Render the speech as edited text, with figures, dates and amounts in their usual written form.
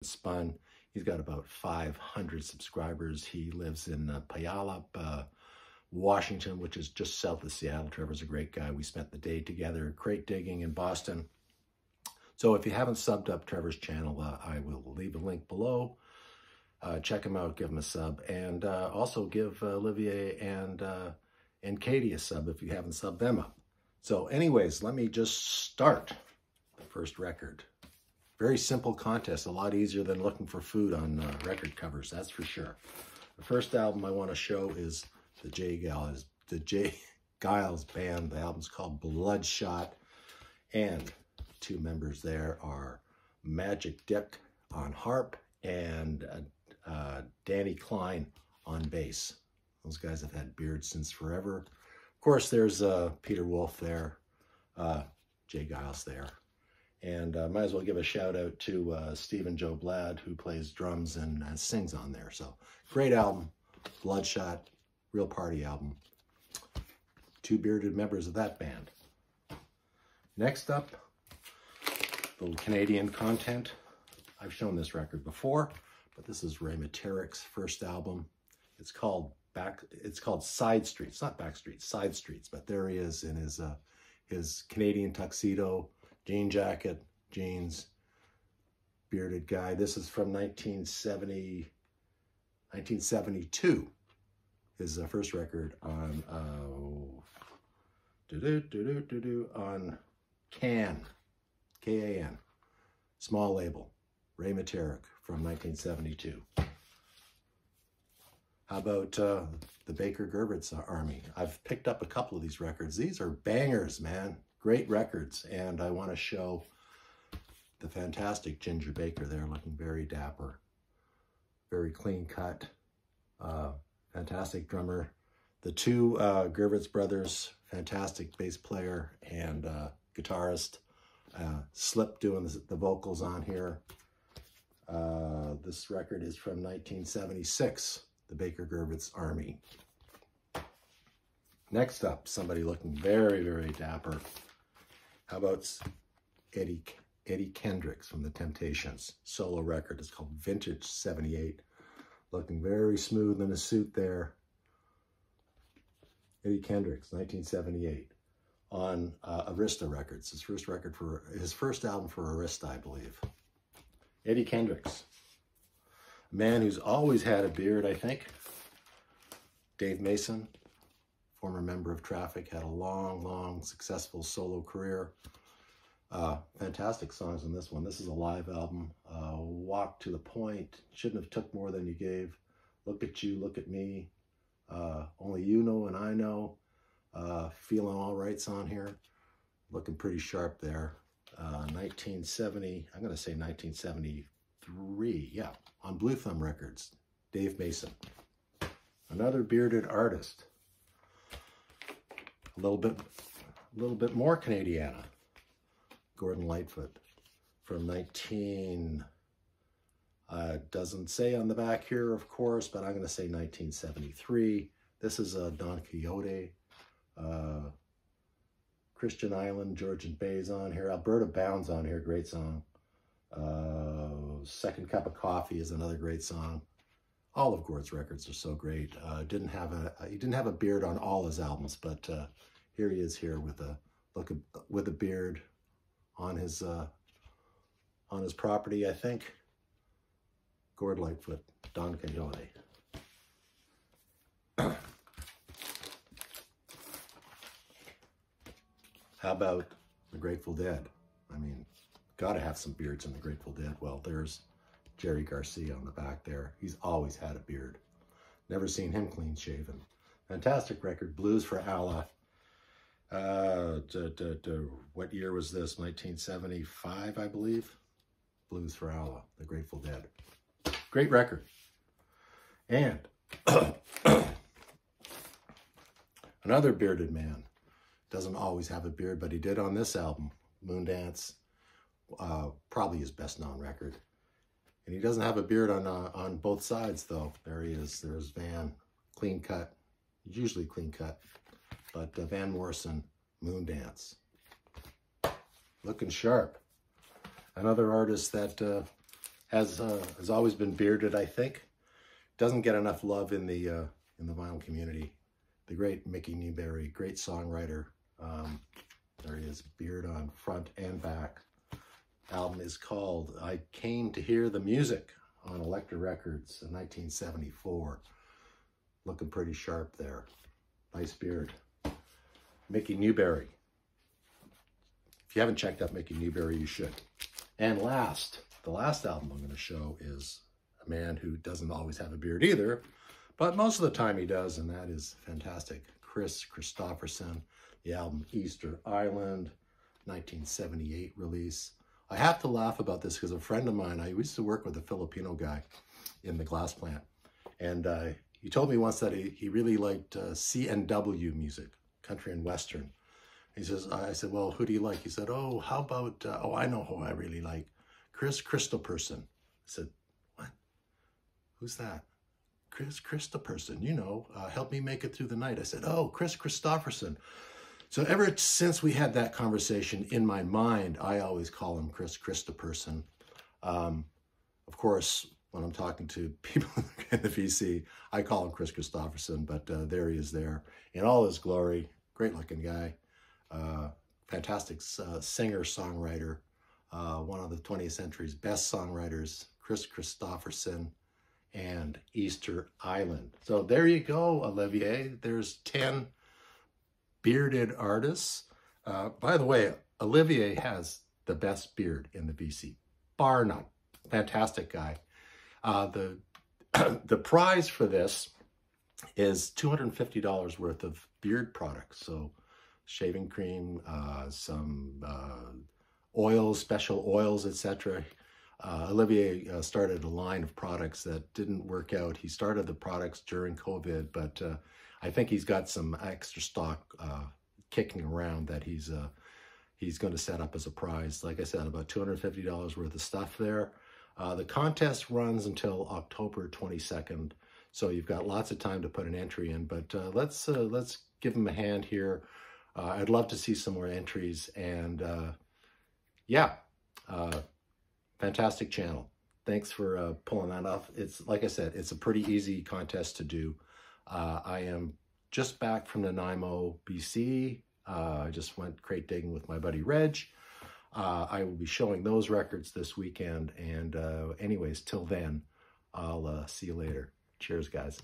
Spun. He's got about 500 subscribers. He lives in Puyallup, Washington, which is just south of Seattle. Trevor's a great guy. We spent the day together crate digging in Boston. So if you haven't subbed up Trevor's channel, I will leave a link below. Check him out, give him a sub, and also give Olivier and Katie a sub if you haven't subbed them up. So anyways, let me just start the first record. Very simple contest, a lot easier than looking for food on record covers, that's for sure. The first album I want to show is the J. Geils Band. The album's called Bloodshot, and two members there are Magic Dick on harp and Danny Klein on bass. Those guys have had beards since forever. Of course, there's Peter Wolf there, J. Geils there. And might as well give a shout out to Stephen Joe Blad, who plays drums and sings on there. So great album, Bloodshot, real party album. Two bearded members of that band. Next up, a little Canadian content. I've shown this record before, but this is Ray Materek's first album. It's called Side Streets, not Back Streets, Side Streets. But there he is in his Canadian tuxedo, jean jacket, jeans, bearded guy. This is from 1972. His first record on on Can, K-A-N, small label, Ray Materik from 1972. How about the Baker Gurvitz Army? I've picked up a couple of these records. These are bangers, man. Great records. And I want to show the fantastic Ginger Baker there, looking very dapper, very clean cut, fantastic drummer. The two Gurvitz brothers, fantastic bass player and guitarist. Slip doing the vocals on here. This record is from 1976, the Baker Gurvitz Army. Next up, somebody looking very, very dapper. How about Eddie Kendricks from The Temptations? Solo record. It's called Vintage 78. Looking very smooth in a suit there. Eddie Kendricks, 1978. On Arista Records. His first album for Arista, I believe. Eddie Kendricks. A man who's always had a beard, I think. Dave Mason, former member of Traffic, had a long, successful solo career. Fantastic songs on this one. This is a live album. Walk to the Point, Shouldn't Have Took More Than You Gave, Look at You, Look at Me, Only You Know and I Know, Feeling All Right's on here. Looking pretty sharp there. 1970, I'm going to say 1973, yeah, on Blue Thumb Records, Dave Mason. Another bearded artist. A little bit more Canadiana. Gordon Lightfoot from doesn't say on the back here, of course, but I'm going to say 1973. This is Don Quixote, Christian Island, Georgian Bay's on here. Alberta Bound's on here, great song. Second Cup of Coffee is another great song. All of Gord's records are so great. He didn't have a beard on all his albums, but here he is here with a beard on his property, I think. Gord Lightfoot, Don Quixote. How about the Grateful Dead? I mean, gotta have some beards in the Grateful Dead. Well, there's Jerry Garcia on the back there. He's always had a beard. Never seen him clean shaven. Fantastic record, Blues for Allah. What year was this? 1975, I believe. Blues for Allah, the Grateful Dead. Great record. And another bearded man. Doesn't always have a beard, but he did on this album, Moondance. Probably his best known record. And he doesn't have a beard on both sides, though. There he is. There's Van, clean cut. Usually clean cut. But Van Morrison, Moondance. Looking sharp. Another artist that Has always been bearded, I think. Doesn't get enough love in the vinyl community. The great Mickey Newberry, great songwriter. There he is, beard on front and back. Album is called I Came to Hear the Music on Elektra Records in 1974. Looking pretty sharp there. Nice beard. Mickey Newberry. If you haven't checked out Mickey Newberry, you should. And the last album I'm going to show is a man who doesn't always have a beard either, but most of the time he does, and that is fantastic. Chris Christopherson, the album Easter Island, 1978 release. I have to laugh about this because a friend of mine, I used to work with a Filipino guy in the glass plant, and he told me once that he really liked CNW music, country and western. He says, I said, well, who do you like? He said, oh, how about, I know who I really like, Chris Christopherson. I said, what? Who's that? Chris Christopherson, you know, Help Me Make It Through the Night. I said, oh, Chris Christopherson. So ever since we had that conversation, in my mind, I always call him Chris Christopherson. Of course, when I'm talking to people in the VC, I call him Chris Christopherson, but there he is there in all his glory. Great looking guy. Fantastic singer, songwriter. One of the 20th century's best songwriters, Chris Christopherson, and Easter Island. So there you go, Olivier. There's 10 bearded artists. By the way, Olivier has the best beard in the VC, bar none. Fantastic guy. The prize for this is $250 worth of beard products. So shaving cream, some oils, special oils, etc. Olivier started a line of products that didn't work out. He started the products during COVID, but I think he's got some extra stock kicking around that he's going to set up as a prize. Like I said, about $250 worth of stuff there. The contest runs until October 22nd, so you've got lots of time to put an entry in. But let's give him a hand here. I'd love to see some more entries, and yeah, fantastic channel. Thanks for pulling that off. It's, like I said, it's a pretty easy contest to do. I am just back from Nanaimo, BC. I just went crate digging with my buddy Reg. I will be showing those records this weekend. And anyways, till then, I'll see you later. Cheers, guys.